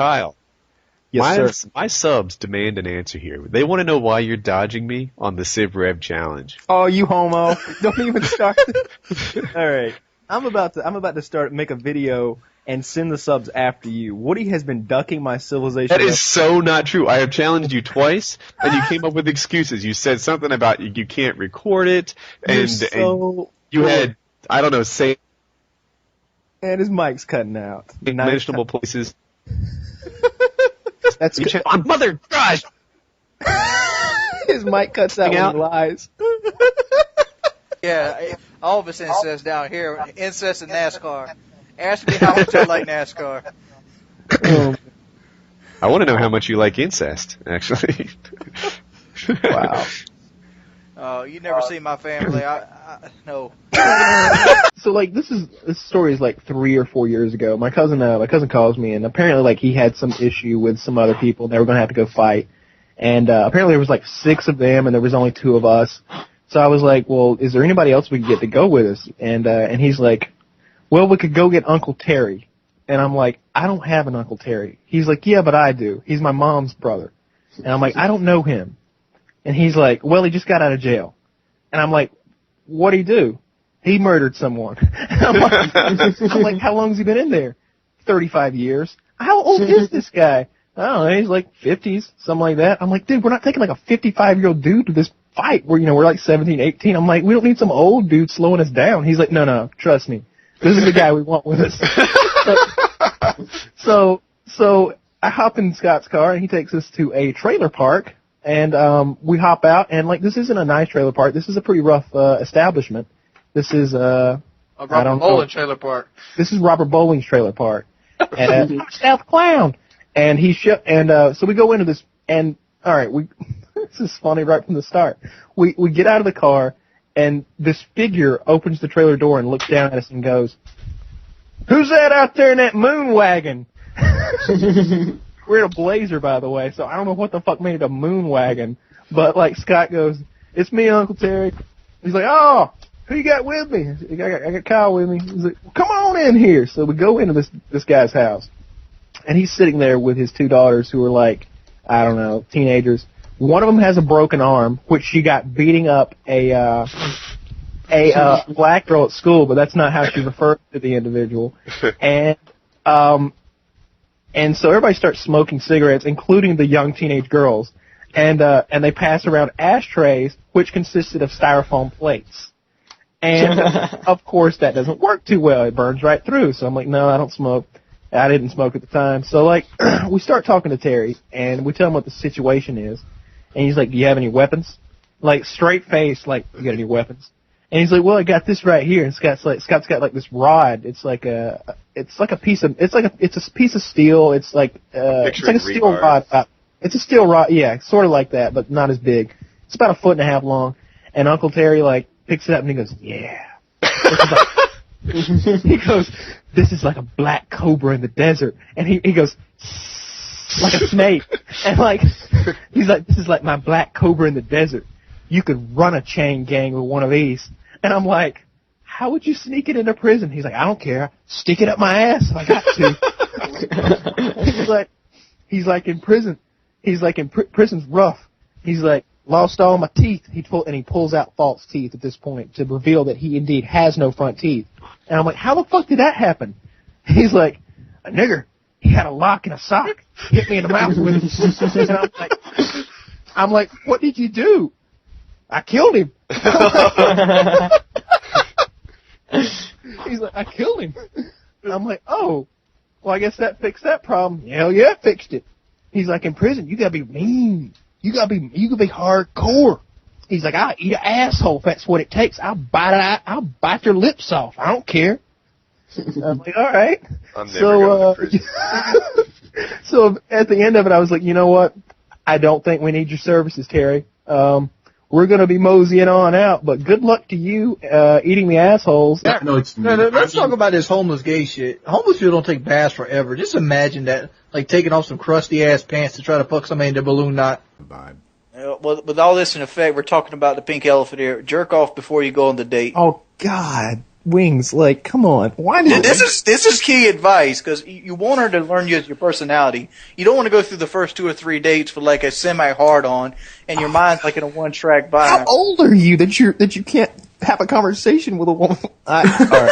Kyle, Yes, sir. my subs demand an answer here. They want to know why you're dodging me on the Civ Rev challenge. Oh, you homo! Don't even start. All right, I'm about to make a video and send the subs after you. Woody has been ducking my civilization. That is so not true. I have challenged you twice, and you came up with excuses. You said something about you can't record it, and you had, I don't know, say and his mic's cutting out. mentionable places. That's good. On Mother Gosh! His mic cuts out when he lies. Yeah, all of us incest down here. Incest and NASCAR. Ask me how much I like NASCAR. I want to know how much you like incest, actually. Wow. You never see my family. No. So like this story is like 3 or 4 years ago. My cousin calls me, and apparently like he had some issue with some other people. They were gonna have to go fight, and apparently there was like 6 of them, and there was only 2 of us. So I was like, well, is there anybody else we could get to go with us? And he's like, well, we could go get Uncle Terry. And I'm like, I don't have an Uncle Terry. He's like, yeah, but I do. He's my mom's brother. And I'm like, I don't know him. And he's like, well, he just got out of jail. And I'm like, what'd he do? He murdered someone. I'm like, how long has he been in there? 35 years. How old is this guy? I don't know, he's like 50s, something like that. I'm like, dude, we're not taking like a 55-year-old dude to this fight where, we're like 17, 18. I'm like, we don't need some old dude slowing us down. He's like, no, trust me. This is the guy we want with us. So I hop in Scott's car, and he takes us to a trailer park, and we hop out, and like, this isn't a nice trailer park. This is a pretty rough establishment. This is a Robert Bowling trailer park. This is Robert Bowling's trailer park. And South Clown. And so we go into this, and all right, this is funny right from the start. We get out of the car, and this figure opens the trailer door and looks down at us and goes, "Who's that out there in that moon wagon?" We're in a Blazer, by the way, so I don't know what the fuck made it a moon wagon. But like Scott goes, "It's me, Uncle Terry." He's like, "Oh, who you got with me?" I got Kyle with me. He's like, well, "Come on in here." So we go into this guy's house, and he's sitting there with his 2 daughters who are like, I don't know, teenagers. One of them has a broken arm, which she got beating up a black girl at school, but that's not how she referred to the individual. And so everybody starts smoking cigarettes, including the young teenage girls, and they pass around ashtrays, which consisted of styrofoam plates. And of course that doesn't work too well. It burns right through. So I'm like, no, I don't smoke. I didn't smoke at the time. So like, we start talking to Terry, and we tell him what the situation is. And he's like, do you have any weapons? Like, straight face, like, you got any weapons? And he's like, well, I got this right here. And Scott's got like this rod. It's a piece of steel. It's like a steel rod. It's a steel rod, yeah, sort of like that, but not as big. It's about 1.5 feet long. And Uncle Terry like picks it up and he goes, yeah. He goes, this is like a black cobra in the desert. And he goes, like a snake. And like, he's like, this is like my black cobra in the desert. You could run a chain gang with one of these. And I'm like, how would you sneak it into prison? He's like, I don't care. Stick it up my ass if I got to. he's like in prison. He's like, prison's rough. He's like, lost all my teeth. He pulls out false teeth at this point to reveal that he indeed has no front teeth. And I'm like, how the fuck did that happen? He's like, a nigger. He had a lock and a sock. Hit me in the mouth with it. And I'm like, what did you do? I killed him. He's like, I killed him. And I'm like, oh, well, I guess that fixed that problem. Hell yeah, it fixed it. He's like, in prison, you gotta be mean. You gotta be hardcore. He's like, I'll eat an asshole if that's what it takes. I'll bite your lips off. I don't care. I'm like, all right. So at the end of it, I was like, you know what? I don't think we need your services, Terry. We're going to be moseying on out, but good luck to you eating the assholes. No, let's talk about this homeless gay shit. Homeless people don't take baths forever. Just imagine that, like taking off some crusty-ass pants to try to fuck somebody in their balloon knot. Well, with all this in effect, we're talking about the pink elephant here. Jerk off before you go on the date. Oh, God. wings. Like, come on. Why did This is key advice, because you want her to learn your personality. You don't want to go through the first 2 or 3 dates with like a semi-hard on, and your mind's like in a one-track vibe. How old are you that you can't have a conversation with a woman? All right.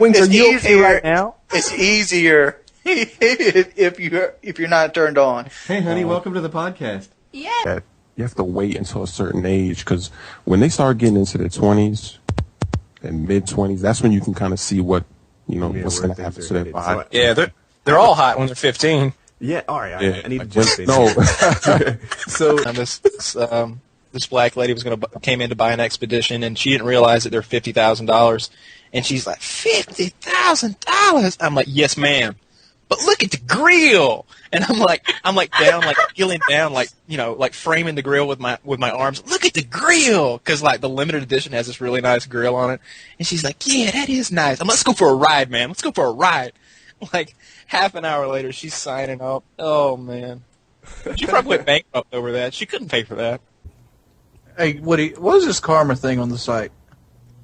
Wings, are you okay right now? It's easier if you're not turned on. Hey, honey, welcome to the podcast. Yeah. You have to wait until a certain age, because when they start getting into their 20s and mid-20s, that's when you can kind of see what, what's going to happen to their body. Yeah, they're all hot when they're 15. Yeah, all right. Yeah, I need to jump in. No. So this black lady came in to buy an Expedition, and she didn't realize that they're $50,000, and she's like, $50,000? I'm like, yes, ma'am. But look at the grill, and I'm like down, like peeling down, like framing the grill with my arms. Look at the grill, because like the limited edition has this really nice grill on it. And she's like, yeah, that is nice. Let's go for a ride, man. Let's go for a ride. Like half an hour later, she's signing up. Oh man, she probably went bankrupt over that. She couldn't pay for that. Hey, Woody, what is this karma thing on the site?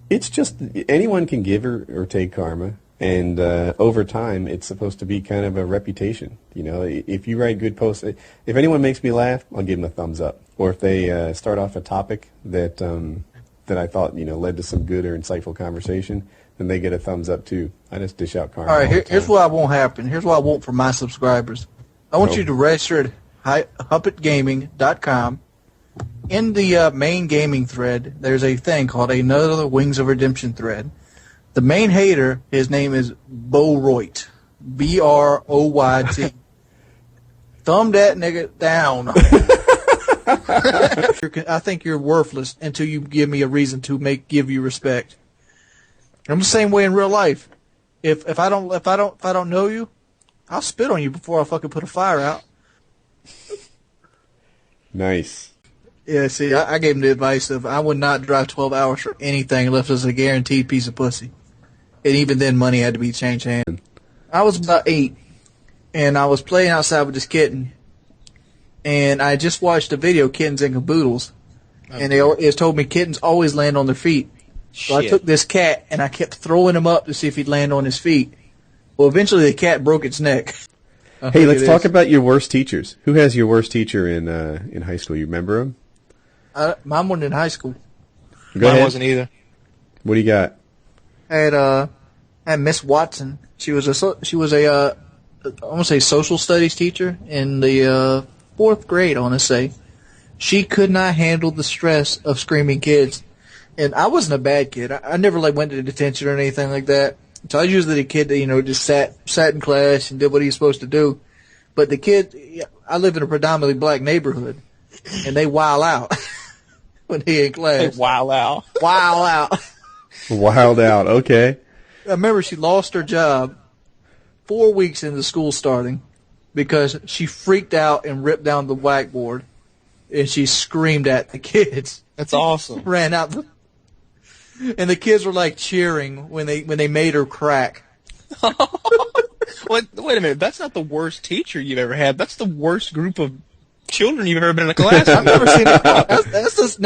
It's just anyone can give or take karma. And over time, it's supposed to be kind of a reputation. If you write good posts, if anyone makes me laugh, I'll give them a thumbs up. Or if they start off a topic that I thought led to some good or insightful conversation, then they get a thumbs up too. I just dish out karma. All right, here's what I want happen. Here's what I want for my subscribers. I want you to register at HuppetGaming.com. In the main gaming thread, there's a thing called another Wings of Redemption thread. The main hater, his name is Boroyt. Broyt. Thumb that nigga down. I think you're worthless until you give me a reason to give you respect. I'm the same way in real life. If I don't know you, I'll spit on you before I fucking put a fire out. Nice. Yeah, see, I gave him the advice of I would not drive 12 hours for anything unless it was a guaranteed piece of pussy. And even then, money had to be changed hands. I was about 8, and I was playing outside with this kitten, and I just watched a video, Kittens and Caboodles, and it told me kittens always land on their feet. So I took this cat, and I kept throwing him up to see if he'd land on his feet. Well, eventually the cat broke its neck. Hey, let's talk about your worst teachers. Who has your worst teacher in high school? You remember him? Mine wasn't in high school. Mine wasn't either. What do you got? I had Miss Watson. She was I want to say social studies teacher in the 4th grade. I want to say she could not handle the stress of screaming kids, and I wasn't a bad kid. I never went to detention or anything like that. So I was usually the kid that just sat in class and did what he was supposed to do. But the kid, I live in a predominantly black neighborhood, and they wild out when he in class. They wild out. Wild out. Wild out. Okay. I remember she lost her job 4 weeks into school starting because she freaked out and ripped down the whiteboard, and she screamed at the kids. That's awesome. Ran out, and the kids were cheering when they made her crack. Wait a minute. That's not the worst teacher you've ever had. That's the worst group of children you've ever been in a class. I've never seen.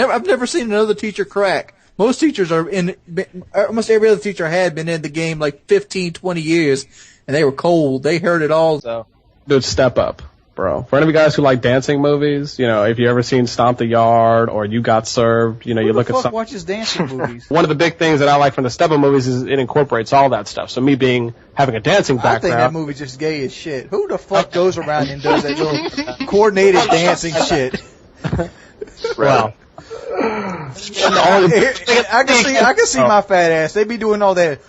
I've never seen another teacher crack. Most teachers almost every other teacher had been in the game 15, 20 years, and they were cold. They heard it all. So, dude, step up, bro. For any of you guys who like dancing movies, if you ever seen Stomp the Yard or You Got Served, you look at some. Who watches dancing movies? One of the big things that I like from the Step Up movies is it incorporates all that stuff. So me having a dancing background. I think that movie's just gay as shit. Who the fuck goes around and does that little coordinated dancing shit? Well. I can see my fat ass. They be doing all that,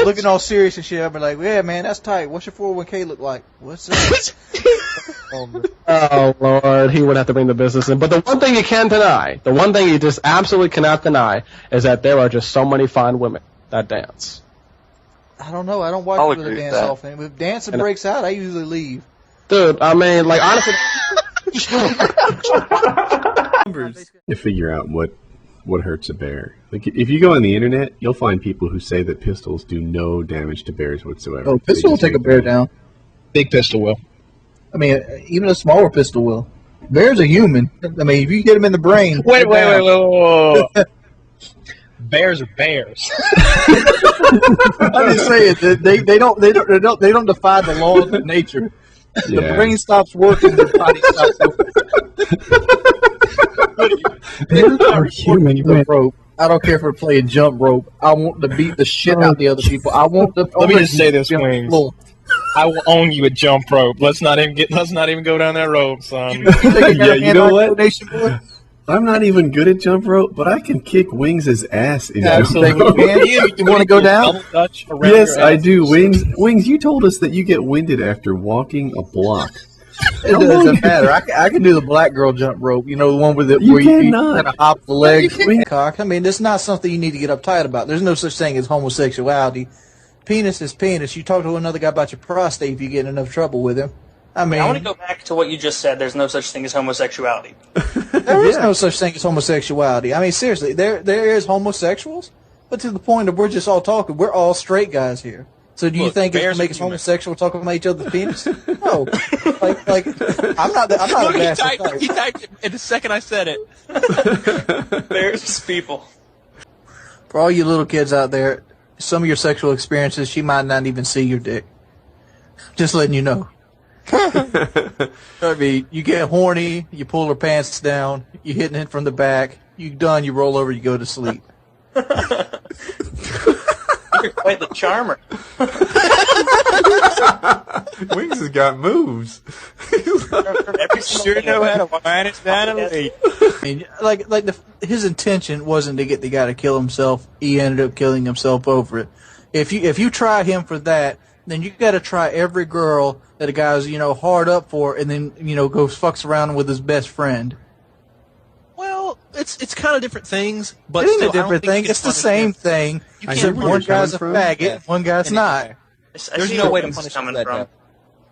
looking all serious and shit. I be like, yeah, man, that's tight. What's your 401k look like? What's that? Oh Lord, he would have to bring the business in. But the one thing you can't deny, the one thing you just absolutely cannot deny, is that there are just so many fine women that dance. I don't know. I don't watch the dance often. If dancing breaks out, I usually leave. Dude, I mean, honestly. To figure out what hurts a bear. If you go on the internet, you'll find people who say that pistols do no damage to bears whatsoever. Oh, pistol will take a bear down. Big pistol will. I mean, even a smaller pistol will. Bears are human. I mean, if you get them in the brain. Wait. bears are bears. I'm just saying that they don't defy the laws of nature. Yeah. The brain stops working, the body stops working. Bears are human. Jump rope. I don't care if we're playing jump rope. I want to beat the shit out of the other people. I want the. Let me just say this, Wings. I will own you a jump rope. Let's not even go down that road, son. Yeah, you know what? I'm not even good at jump rope, but I can kick Wings' ass in jump rope. You want to go down? Yes, I do. Wings, you told us that you get winded after walking a block. It doesn't matter. I can do the black girl jump rope. You know, the one where you kind of hop the legs. Cock. I mean, it's not something you need to get uptight about. There's no such thing as homosexuality. Penis is penis. You talk to another guy about your prostate if you get in enough trouble with him. I mean, I want to go back to what you just said. There's no such thing as homosexuality. There is no such thing as homosexuality. I mean, seriously, there is homosexuals, but to the point of we're just all talking. We're all straight guys here. So do you think it's going to make us homosexual talking about each other's penis? No. like I'm not a bastard. He typed it in the second I said it. There's people. For all you little kids out there, some of your sexual experiences, she might not even see your dick. Just letting you know. I mean, you get horny, you pull her pants down, you hitting it from the back, you done, you roll over, you go to sleep. You're quite the charmer. Wings has got moves. Sure know how to wind it down and leave. I mean, his intention wasn't to get the guy to kill himself. He ended up killing himself over it. If you try him for that, then you got to try every girl that a guy's hard up for, and then goes fucks around with his best friend. Well, it's kind of different things, but it ain't still, a different thing. It's the same thing. One guy's a faggot, one guy's not. There's no way to punish coming from.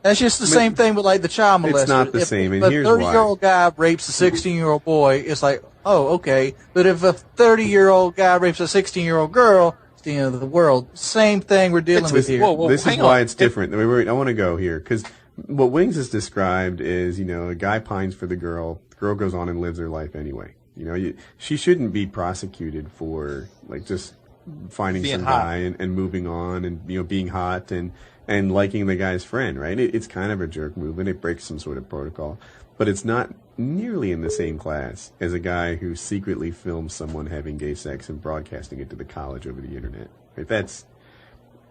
That's just the same thing with the child molester. It's not the same, and here's why. If a 30-year-old guy rapes a 16-year-old boy, it's like, oh, okay. But if a 30-year-old guy rapes a 16-year-old girl, it's the end of the world. Same thing we're dealing with here. This is why it's different. I want to go here, because what Wings has described is, a guy pines for the girl goes on and lives her life anyway. She shouldn't be prosecuted for, just finding being some hot. guy and moving on and, being hot and liking the guy's friend, right? It's kind of a jerk move, and it breaks some sort of protocol. But it's not nearly in the same class as a guy who secretly films someone having gay sex and broadcasting it to the college over the internet. Right? That's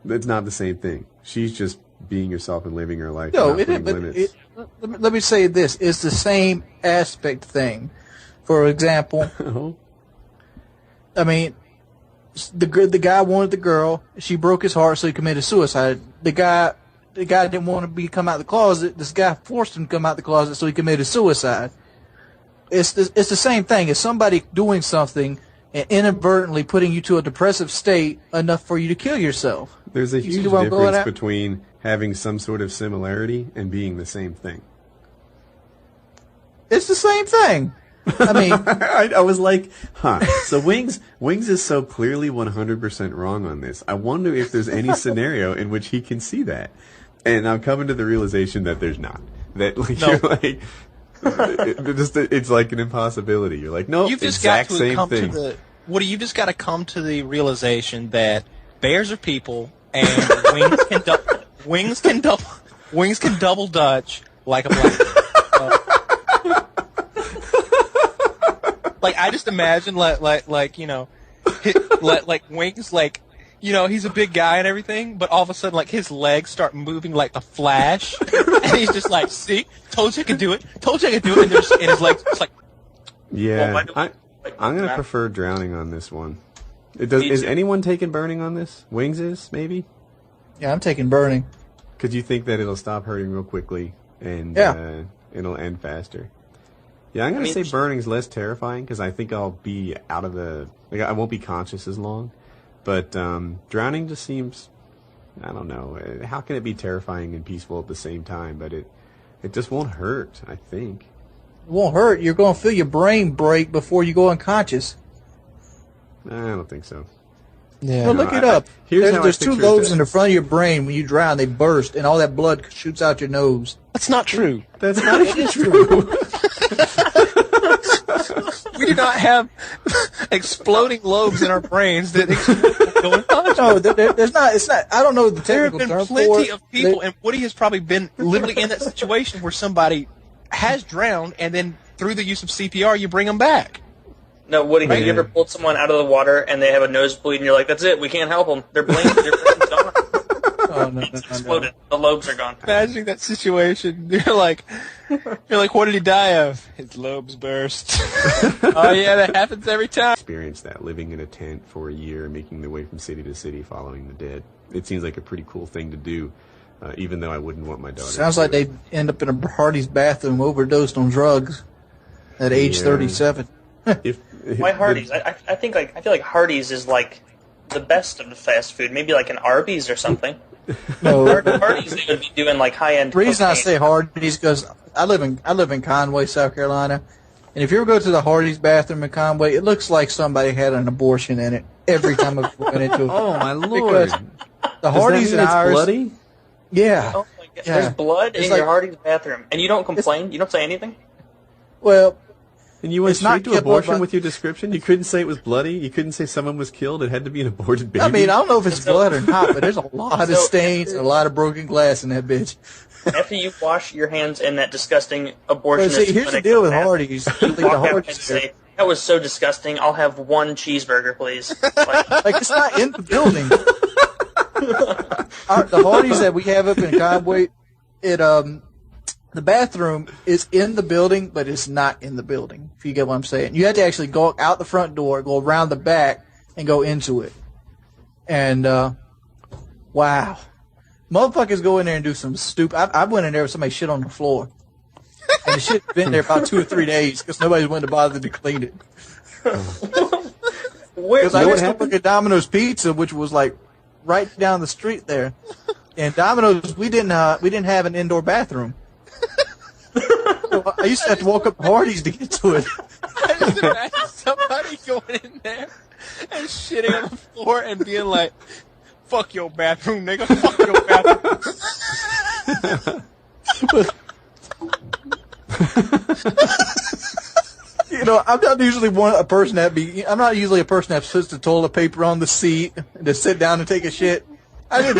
not the same thing. She's just being herself and living her life. No, it is. Let me say this. It's the same aspect thing. For example, I mean, the guy wanted the girl. She broke his heart, so he committed suicide. The guy didn't want to come out of the closet. This guy forced him to come out of the closet, so he committed suicide. It's the same thing. It's somebody doing something and inadvertently putting you to a depressive state enough for you to kill yourself. There's a huge difference between having some sort of similarity and being the same thing. It's the same thing. I mean, I was like, so Wings is so clearly 100% wrong on this. I wonder if there's any scenario in which he can see that. And I'm coming to the realization that there's not. That you're like, it's like an impossibility. You're like, no, exact same thing. Woody, you've just got to come to the realization that bears are people, and wings can double dutch like a black. I just imagine like Wings, he's a big guy and everything, but all of a sudden his legs start moving like the Flash, and he's just like, see, told you I could do it, and his legs just like. Yeah, I'm gonna prefer drowning on this one. Is anyone taking burning on this? Wings is maybe. Yeah, I'm taking burning. Could you think that it'll stop hurting real quickly and it'll end faster? Yeah, I'm going to say burning's less terrifying because I think I'll be out of I won't be conscious as long. But drowning just seems, I don't know, how can it be terrifying and peaceful at the same time? But it just won't hurt, I think. It won't hurt. You're going to feel your brain break before you go unconscious. I don't think so. Yeah. Well, look it up. There's two lobes in the front of your brain. When you drown, they burst, and all that blood shoots out your nose. That's not true. That's not true. We do not have exploding lobes in our brains that explode going on. No, there's not. It's not. I don't know the There have technical been term for plenty it. of people, and Woody has probably been literally in that situation where somebody has drowned, and then through the use of CPR, you bring them back. No, Woody, have you ever pulled someone out of the water and they have a nosebleed and you're like, that's it, we can't help them. Their brain's gone. Oh, no, It's exploded. The lobes are gone. Imagining that situation, you're like, what did he die of? His lobes burst. Oh yeah, that happens every time. Experienced that, living in a tent for a year, making the way from city to city, following the dead. It seems like a pretty cool thing to do, even though I wouldn't want my daughter. Sounds like they end up in a Hardy's bathroom, overdosed on drugs, at age 37. Why Hardee's? I think I feel like Hardee's is like the best of the fast food. Maybe like an Arby's or something. No, Hardee's they would be doing like high end. the reason I say Hardee's because I live in Conway, South Carolina, and if you ever go to the Hardee's bathroom in Conway, it looks like somebody had an abortion in it every time I went into it. Oh my lord! Because the Hardee's and ours, bloody? yeah. Oh my God. Yeah. There's blood It's in like- your Hardee's bathroom, and you don't complain. You don't say anything. Well, And you went It's not straight to kid blood, abortion but- with your description? You couldn't say it was bloody? You couldn't say someone was killed? It had to be an aborted baby? I mean, I don't know if it's blood or not, but there's a lot of So- stains and a lot of broken glass in that bitch. After you wash your hands in that disgusting But abortionist see, here's the clinic deal with bathroom, Hardee's. You leave the walk out and Hardee's there. say, "That was so disgusting. I'll have one cheeseburger, please." Like, Like, it's not in the building. The Hardee's that we have up in Conway, the bathroom is in the building, but it's not in the building, if you get what I'm saying. You have to actually go out the front door, go around the back, and go into it. And, wow. Motherfuckers go in there and do some stupid... I went in there with somebody shit on the floor. And the shit's been there about 2 or 3 days because nobody's went to bother to clean it. Because I used to work at Domino's Pizza, which was like right down the street there. And Domino's, we didn't have an indoor bathroom. So I used to have to walk up Hardee's to get to it. I just imagine somebody going in there and shitting on the floor and being like, "Fuck your bathroom, nigga. Fuck your bathroom." You know, I'm not usually a person that puts the toilet paper on the seat to sit down and take a shit. I did